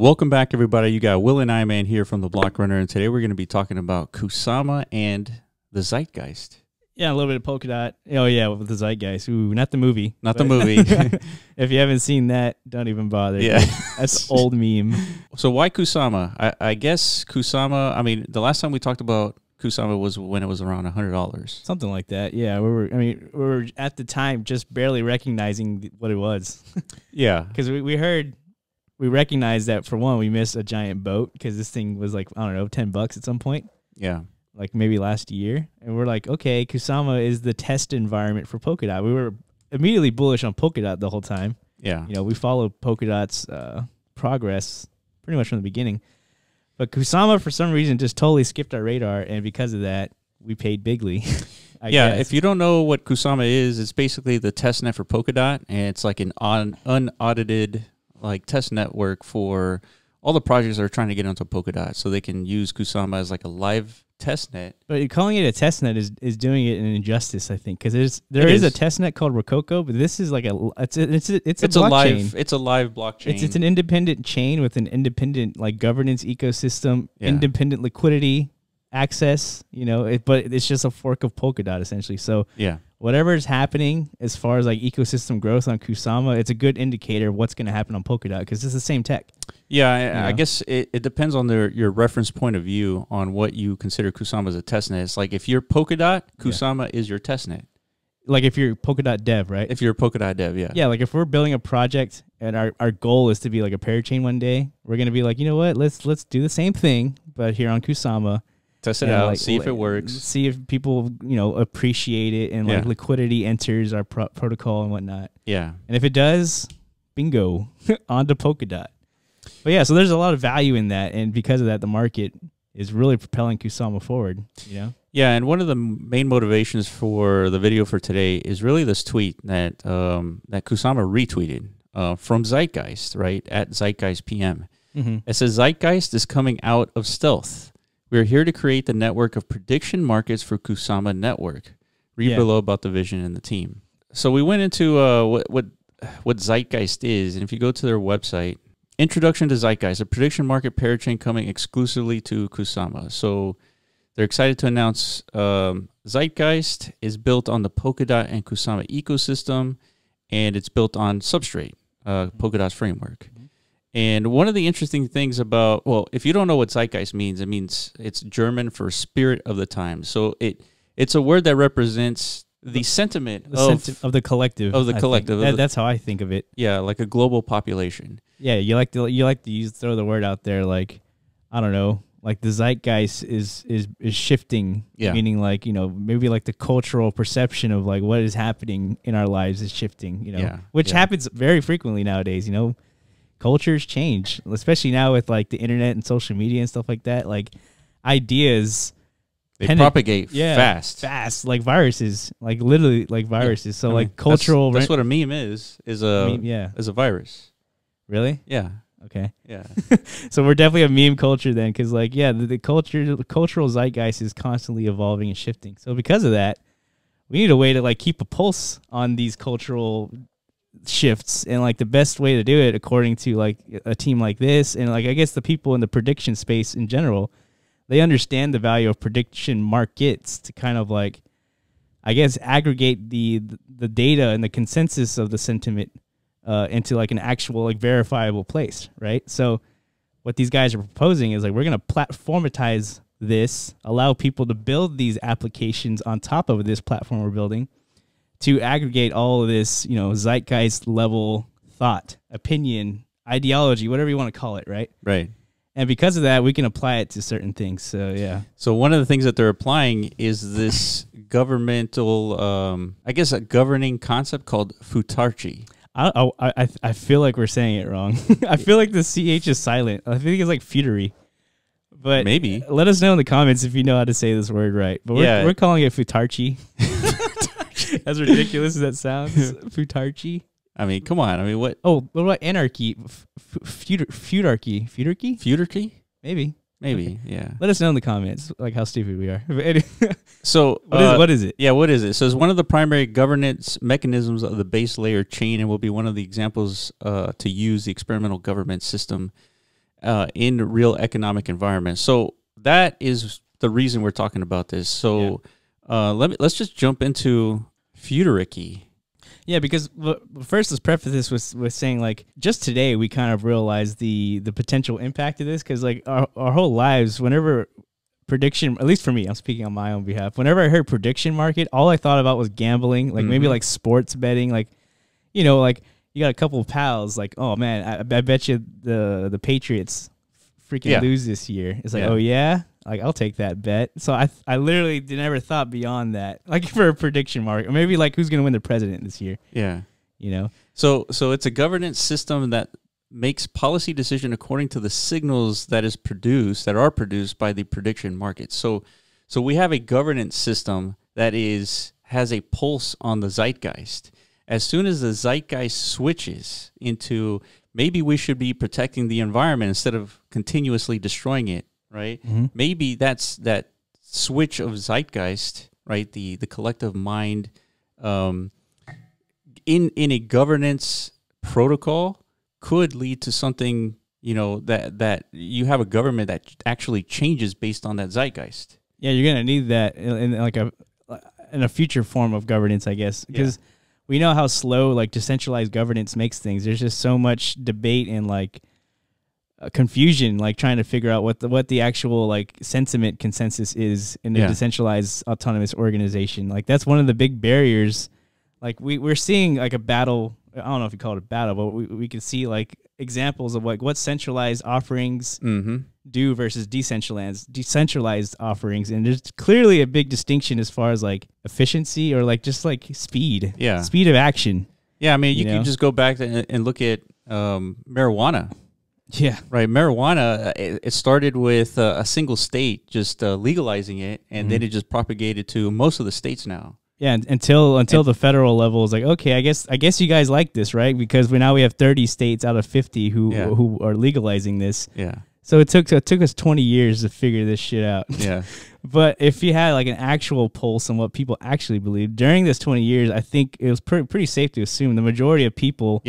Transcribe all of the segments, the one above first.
Welcome back, everybody. You got Will and I Man here from the Block Runner, and today we're going to be talking about Kusama and the Zeitgeist. Yeah, a little bit of polka dot. Oh yeah, with the Zeitgeist. Ooh, not the movie. Not the movie. If you haven't seen that, don't even bother. Yeah, that's old meme. So why Kusama? I guess Kusama. I mean, the last time we talked about Kusama was when it was around $100. Something like that. Yeah, we were at the time just barely recognizing what it was. Yeah, because we recognized that, for one, we missed a giant boat because this thing was like, I don't know, $10 at some point. Yeah. Like maybe last year. And we're like, okay, Kusama is the test environment for Polkadot. We were immediately bullish on Polkadot the whole time. Yeah. You know, we followed Polkadot's progress pretty much from the beginning. But Kusama, for some reason, just totally skipped our radar. And because of that, we paid bigly. I guess. If you don't know what Kusama is, it's basically the test net for Polkadot. And it's like an unaudited like test network for all the projects that are trying to get onto Polkadot, so they can use Kusama as like a live test net. But calling it a test net is doing it an injustice, I think, because there is a test net called Rococo, but this is like it's a blockchain. It's a live blockchain. It's an independent chain with an independent like governance ecosystem, independent liquidity access. You know, but it's just a fork of Polkadot essentially. So yeah. Whatever is happening as far as like ecosystem growth on Kusama, it's a good indicator of what's going to happen on Polkadot because it's the same tech. Yeah, I guess it depends on your reference point of view on what you consider Kusama as a testnet. It's like if you're Polkadot, Kusama is your testnet. Like if you're Polkadot dev, right? If you're a Polkadot dev, yeah. Yeah, like if we're building a project and our goal is to be like a Parachain one day, we're going to be like, you know what, let's do the same thing, but here on Kusama. Test it out, like, see if it works. See if people, appreciate it and like liquidity enters our protocol and whatnot. Yeah. And if it does, bingo, onto Polkadot. But yeah, so there's a lot of value in that. And because of that, the market is really propelling Kusama forward, Yeah, and one of the main motivations for the video for today is really this tweet that that Kusama retweeted from Zeitgeist, right, at Zeitgeist PM. It says, Zeitgeist is coming out of stealth. We are here to create the network of prediction markets for Kusama Network. Read below about the vision and the team. So we went into what Zeitgeist is, and if you go to their website, Introduction to Zeitgeist, a prediction market parachain coming exclusively to Kusama. So they're excited to announce Zeitgeist is built on the Polkadot and Kusama ecosystem, and it's built on Substrate, Polkadot's framework. And one of the interesting things about, well, if you don't know what Zeitgeist means, it means it's German for spirit of the time. So it's a word that represents the sentiment of the collective. Of the collective. That's how I think of it. Yeah, like a global population. Yeah, you like to throw the word out there, like, I don't know, like the zeitgeist is shifting, meaning like, maybe like the cultural perception of like what is happening in our lives is shifting, which happens very frequently nowadays, Cultures change, especially now with like the internet and social media and stuff like that. Like ideas, they propagate fast, like viruses, like literally like viruses. So like cultural. That's what a meme is a virus. Really? Yeah. Okay. Yeah. So we're definitely a meme culture then, because like the cultural zeitgeist is constantly evolving and shifting. So because of that, we need a way to like keep a pulse on these cultural shifts, and like the best way to do it, according to like a team like this, and like I guess the people in the prediction space in general, they understand the value of prediction markets to kind of like, I guess, aggregate the data and the consensus of the sentiment into like an actual like verifiable place, right? So what these guys are proposing is like we're gonna platformatize this, allow people to build these applications on top of this platform we're building, to aggregate all of this, zeitgeist level thought, opinion, ideology, whatever you want to call it, right? Right. And because of that, we can apply it to certain things. So, yeah. So one of the things that they're applying is this governmental, I guess, a governing concept called futarchi. I feel like we're saying it wrong. I feel like the CH is silent. I think it's like futury. But maybe. Let us know in the comments if you know how to say this word right. But we're calling it futarchi. As ridiculous as that sounds, futarchi. I mean, come on. I mean, what? Oh, what about anarchy? Futarchy? Futarchy? Maybe. Okay. Yeah. Let us know in the comments, like how stupid we are. So, what is it? Yeah, what is it? So, it's one of the primary governance mechanisms of the base layer chain, and will be one of the examples to use the experimental government system in real economic environments. So that is the reason we're talking about this. So let's just jump into futurarchy. Yeah, because first let's preface this with saying, like, just today we kind of realized the potential impact of this, because like our whole lives, whenever prediction, at least for me, I'm speaking on my own behalf, whenever I heard prediction market, all I thought about was gambling, like maybe like sports betting, like, you know, like you got a couple of pals, like, oh man, I bet you the Patriots freaking lose this year. It's like, oh yeah, like I'll take that bet. So I literally never thought beyond that, like for a prediction market, or maybe like who's gonna win the president this year. Yeah, you know. So it's a governance system that makes policy decision according to the signals that are produced by the prediction market. So we have a governance system that has a pulse on the zeitgeist. As soon as the zeitgeist switches into maybe we should be protecting the environment instead of continuously destroying it, right? Maybe that's that switch of zeitgeist, right? The collective mind in a governance protocol could lead to something, you know, that you have a government that actually changes based on that zeitgeist. Yeah, you're gonna need that in like in a future form of governance, I guess, because we know how slow like decentralized governance makes things. There's just so much debate and like confusion, like trying to figure out what the actual like sentiment consensus is in a decentralized autonomous organization. Like that's one of the big barriers. Like we're seeing like a battle. I don't know if you call it a battle, but we can see like examples of like what centralized offerings do versus decentralized offerings, and there's clearly a big distinction as far as like efficiency or like just like speed of action. I mean you can just go back and look at marijuana. Right, marijuana, it started with a single state just legalizing it, and then it just propagated to most of the states now. Yeah, until the federal level is like, okay, I guess you guys like this, right? Because now we have 30 states out of 50 who are legalizing this. So it took us 20 years to figure this shit out. But if you had like an actual pulse on what people actually believe during this 20 years, I think it was pretty safe to assume the majority of people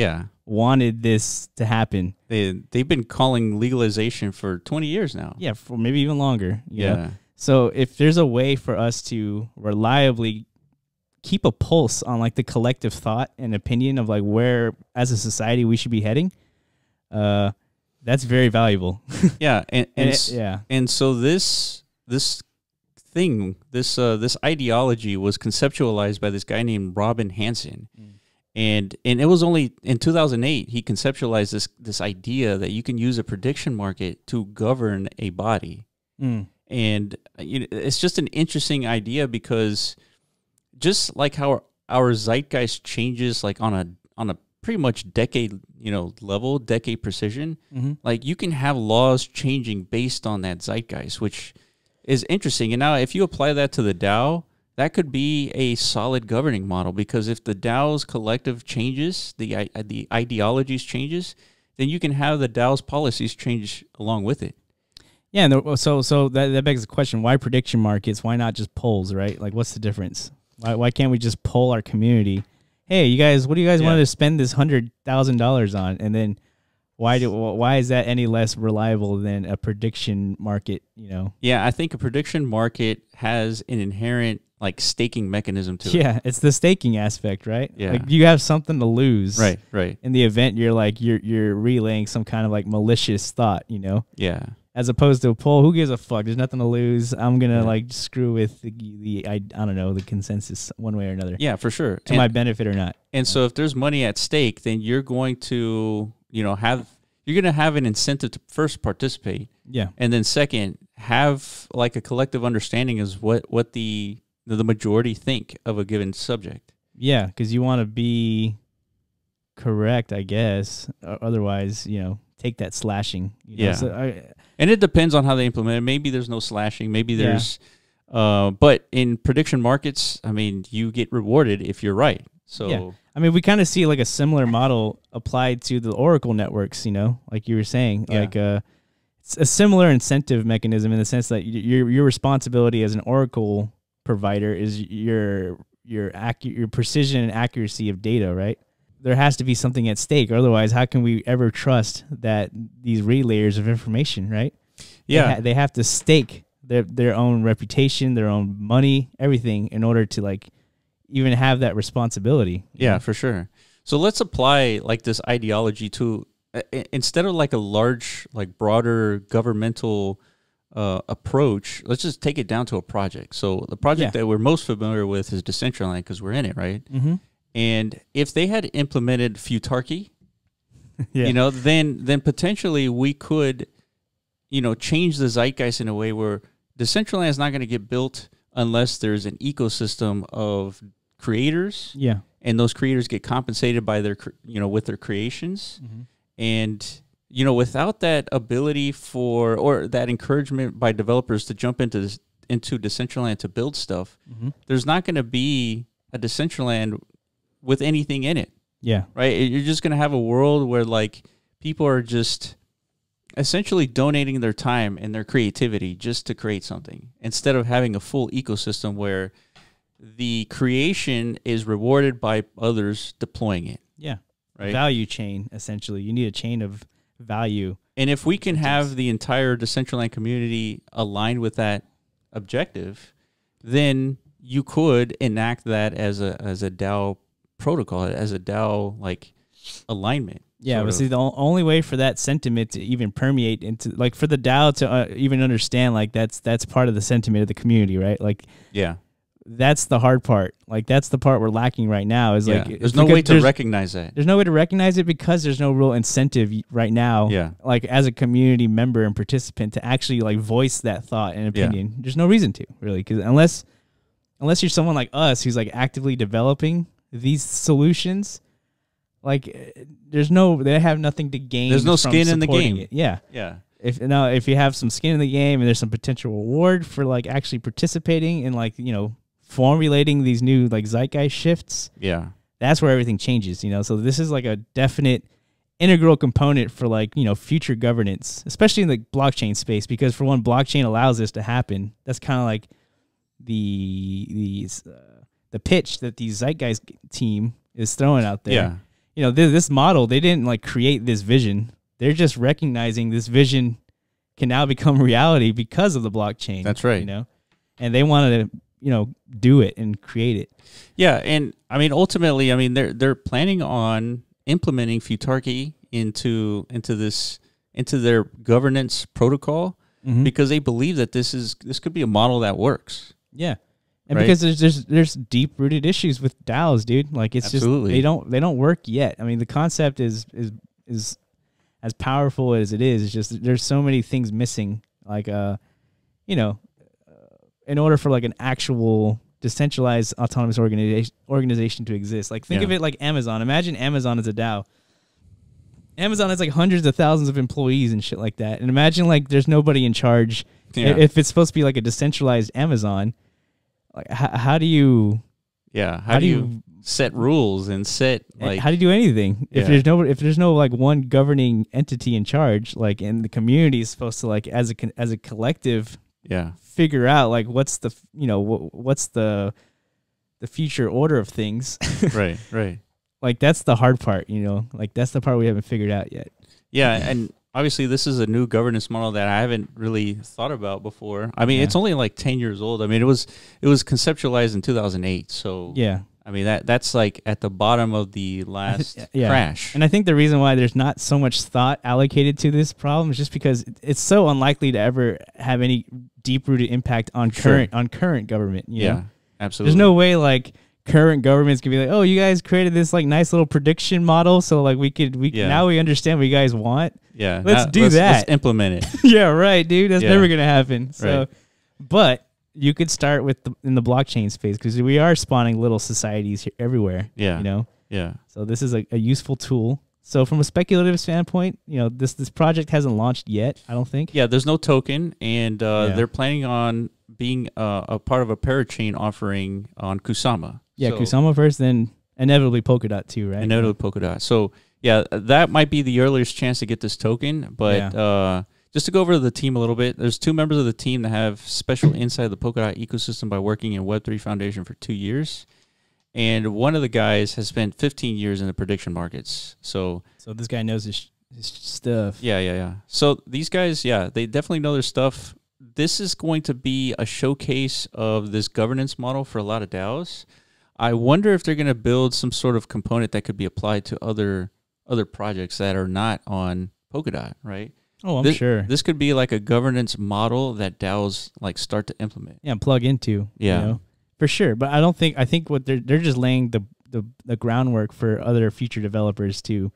wanted this to happen. They've been calling legalization for 20 years now. Yeah, for maybe even longer. You know? So if there's a way for us to reliably keep a pulse on like the collective thought and opinion of like where as a society we should be heading, that's very valuable. And so this ideology was conceptualized by this guy named Robin Hanson. And it was only in 2008 he conceptualized this idea that you can use a prediction market to govern a body. And it's just an interesting idea, because just like how our zeitgeist changes like on a pretty much decade level, decade precision, like you can have laws changing based on that zeitgeist, which is interesting. And now if you apply that to the DAO, that could be a solid governing model, because if the DAO's collective changes, the ideologies changes, then you can have the DAO's policies change along with it. Yeah, and so that begs the question: why prediction markets? Why not just polls? Right? Like, what's the difference? Why can't we just poll our community? Hey, you guys, what do you guys want to spend this $100,000 on? And then why is that any less reliable than a prediction market? Yeah, I think a prediction market has an inherent like staking mechanism to it. Yeah, it's the staking aspect, right? Yeah, like you have something to lose, right. In the event you're relaying some kind of like malicious thought, Yeah. As opposed to a poll, who gives a fuck? There's nothing to lose. I'm gonna like screw with I don't know, the consensus one way or another. Yeah, for sure, to my benefit or not. And so if there's money at stake, then you're going to have an incentive to first participate. Yeah, and then second have like a collective understanding is what the majority think of a given subject. Yeah, because you want to be correct, I guess. Otherwise, take that slashing. And it depends on how they implement it. Maybe there's no slashing. Maybe there's, but in prediction markets, I mean, you get rewarded if you're right. So I mean, we kind of see like a similar model applied to the Oracle networks. Like you were saying, like it's a similar incentive mechanism in the sense that your responsibility as an Oracle provider is your precision and accuracy of data, right? there has to be something at stake. Otherwise, how can we ever trust that these relayers of information, right? Yeah. They have to stake their own reputation, their own money, everything in order to like even have that responsibility. Yeah, for sure. So let's apply like this ideology to instead of like a large, like broader governmental approach, let's just take it down to a project. So the project that we're most familiar with is Decentraland because we're in it, right? Mm-hmm. And if they had implemented futarchy, you know, then potentially we could, you know, change the zeitgeist in a way where Decentraland is not going to get built unless there's an ecosystem of creators. Yeah. And those creators get compensated by their, you know, with their creations. Mm-hmm. And, you know, without that ability for, or that encouragement by developers to jump into Decentraland to build stuff, there's not going to be a Decentraland with anything in it. Yeah. Right? You're just going to have a world where, like, people are just essentially donating their time and their creativity just to create something instead of having a full ecosystem where the creation is rewarded by others deploying it. Yeah. Right? Value chain, essentially. You need a chain of value. And if we can have the entire Decentraland community aligned with that objective, then you could enact that as a DAO protocol, as a DAO like alignment. Yeah, but see, the only way for that sentiment to even permeate into, like, for the DAO to even understand, like, that's part of the sentiment of the community, right? Like, yeah, that's the hard part. Like, that's the part we're lacking right now. Is like, there's no way to recognize that. There's no way to recognize it because there's no real incentive right now. Yeah, like as a community member and participant to actually like voice that thought and opinion. There's no reason to really, because unless you're someone like us who's like actively developing these solutions. Like, they have nothing to gain. There's no skin in the game. It. Yeah. Yeah. If you have some skin in the game and there's some potential reward for like actually participating in like, you know, formulating these new like zeitgeist shifts. Yeah. That's where everything changes, you know? So this is like a definite integral component for like, you know, future governance, especially in the blockchain space, because for one, blockchain allows this to happen. That's kind of like the pitch that the zeitgeist team is throwing out there. Yeah. You know, this model, they didn't like create this vision. They're just recognizing this vision can now become reality because of the blockchain. That's right. You know, and they wanted to, you know, do it and create it. Yeah, and I mean, ultimately, I mean, they're planning on implementing futarchy into their governance protocol because they believe that this could be a model that works. Yeah. And right? Because there's deep rooted issues with DAOs, dude. Like it's Absolutely. just they don't work yet. I mean, the concept is as powerful as it is. It's just there's so many things missing. Like you know, in order for like an actual decentralized autonomous organization to exist. Like think of it like Amazon. Imagine Amazon as a DAO. Amazon has like hundreds of thousands of employees and shit like that. And imagine like there's nobody in charge. Yeah. If it's supposed to be like a decentralized Amazon. Like how do you how do you set rules and set like how do you do anything if there's no like one governing entity in charge, like, and the community is supposed to like as a collective figure out like what's the what's the future order of things. right like that's the hard part, you know, like that's the part we haven't figured out yet. And obviously, this is a new governance model that I haven't really thought about before. I mean, it's only like 10 years old. I mean, it was conceptualized in 2008. So I mean that's like at the bottom of the last crash. And I think the reason why there's not so much thought allocated to this problem is just because it's so unlikely to ever have any deep rooted impact on current government. You know? Absolutely. There's no way like current governments can be like, oh, you guys created this like nice little prediction model, so like we now we understand what you guys want. Yeah, let's implement it. Yeah, right, dude. That's never gonna happen. So, but you could start with in the blockchain space because we are spawning little societies here, everywhere. Yeah, you know. Yeah. So this is a useful tool. So from a speculative standpoint, you know, this project hasn't launched yet, I don't think. Yeah, there's no token, and they're planning on being a part of a Parachain offering on Kusama. Yeah, so, Kusama first, then inevitably Polkadot too, right? Inevitably Polkadot. So, yeah, that might be the earliest chance to get this token. But just to go over the team a little bit, there's 2 members of the team that have special insight of the Polkadot ecosystem by working in Web3 Foundation for 2 years. And one of the guys has spent 15 years in the prediction markets. So this guy knows his stuff. Yeah. So these guys, they definitely know their stuff. This is going to be a showcase of this governance model for a lot of DAOs. I wonder if they're going to build some sort of component that could be applied to other projects that are not on Polkadot, right? Oh, I'm sure. This could be like a governance model that DAOs like start to implement. Yeah, plug into. Yeah. You know? For sure. But I think what they're just laying the groundwork for other future developers to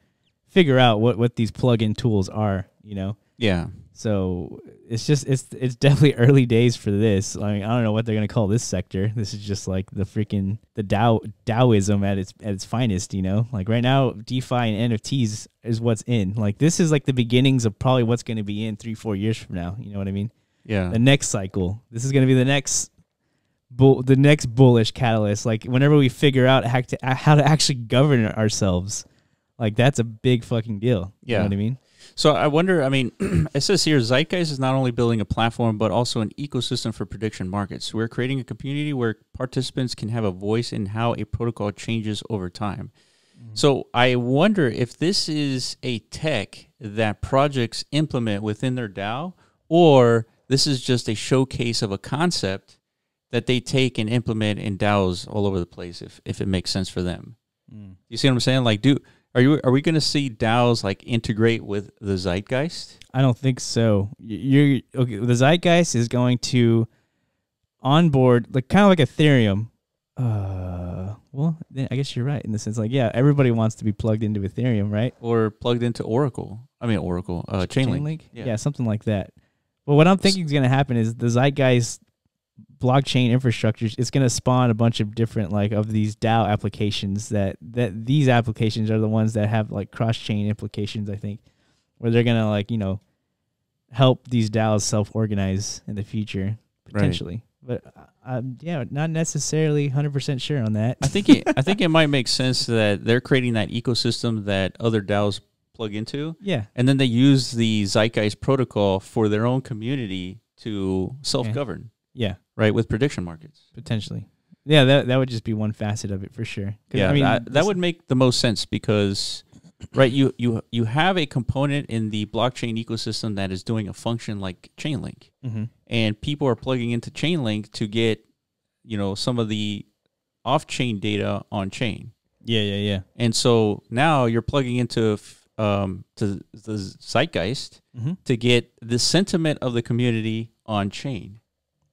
figure out what these plug-in tools are, you know? Yeah. So it's definitely early days for this. I mean, I don't know what they're gonna call this sector. This is just like the Taoism at its finest, you know? Like right now, DeFi and NFTs is what's in. Like this is like the beginnings of probably what's gonna be in 3-4 years from now. You know what I mean? Yeah. The next cycle. This is gonna be the next bullish catalyst. Like whenever we figure out how to actually govern ourselves, like that's a big fucking deal. Yeah. You know what I mean? So I wonder, I mean, it says here, Zeitgeist is not only building a platform, but also an ecosystem for prediction markets. We're creating a community where participants can have a voice in how a protocol changes over time. So I wonder if this is a tech that projects implement within their DAO, or this is just a showcase of a concept that they take and implement in DAOs all over the place, if it makes sense for them. You see what I'm saying? Like, are we going to see DAOs like integrate with the Zeitgeist? I don't think so. Okay. The Zeitgeist is going to onboard like kind of like Ethereum. Well, then I guess you're right in the sense like everybody wants to be plugged into Ethereum, right? Or plugged into Oracle. Chainlink. Yeah, something like that. But what I'm thinking is going to happen is the Zeitgeist blockchain infrastructure is going to spawn a bunch of different like of these DAO applications that these applications are the ones that have like cross-chain implications, I think, where they're going to like, you know, help these DAOs self-organize in the future potentially. Right. But not necessarily 100% sure on that. I think it might make sense that they're creating that ecosystem that other DAOs plug into. Yeah. And then they use the Zeitgeist protocol for their own community to self-govern. Yeah. Right, with prediction markets. Potentially. Yeah, that would just be one facet of it for sure. Yeah, I mean, that would make the most sense because, right, you have a component in the blockchain ecosystem that is doing a function like Chainlink. And people are plugging into Chainlink to get, you know, some of the off-chain data on chain. Yeah. And so now you're plugging into to the Zeitgeist to get the sentiment of the community on chain.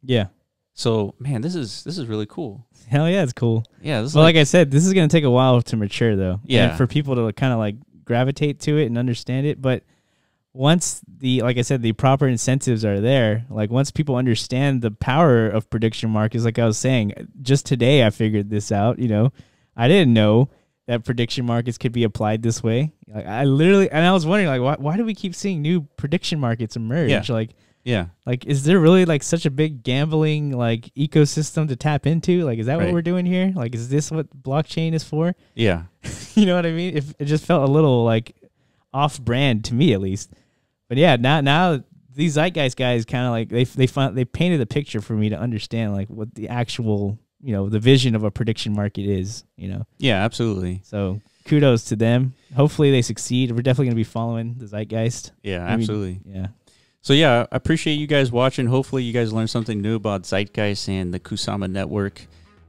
Yeah. So, man, this is really cool. Hell yeah, it's cool. Yeah. Well, like I said, this is going to take a while to mature, though. Yeah. And for people to kind of like gravitate to it and understand it. But once like I said, the proper incentives are there, like once people understand the power of prediction markets, like I was saying, just today I figured this out, you know. I didn't know that prediction markets could be applied this way. Like I was wondering, like, why do we keep seeing new prediction markets emerge? Yeah. Like, is there really like such a big gambling like ecosystem to tap into? Like, is that what we're doing here? Like, is this what blockchain is for? Yeah. You know what I mean? If it just felt a little like off brand to me, at least. But yeah, now these Zeitgeist guys kind of like they painted the picture for me to understand like what the actual, you know, the vision of a prediction market is, you know? Yeah, absolutely. So kudos to them. Hopefully they succeed. We're definitely going to be following the Zeitgeist. Yeah, absolutely. Yeah. So yeah, I appreciate you guys watching. Hopefully you guys learned something new about Zeitgeist and the Kusama network.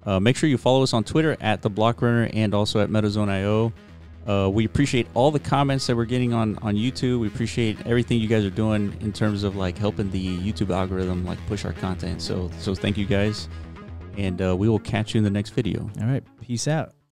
Make sure you follow us on Twitter at The Block Runner and also at MetaZone.io. We appreciate all the comments that we're getting on YouTube. We appreciate everything you guys are doing in terms of like helping the YouTube algorithm like push our content. So thank you guys, and we will catch you in the next video. All right, peace out.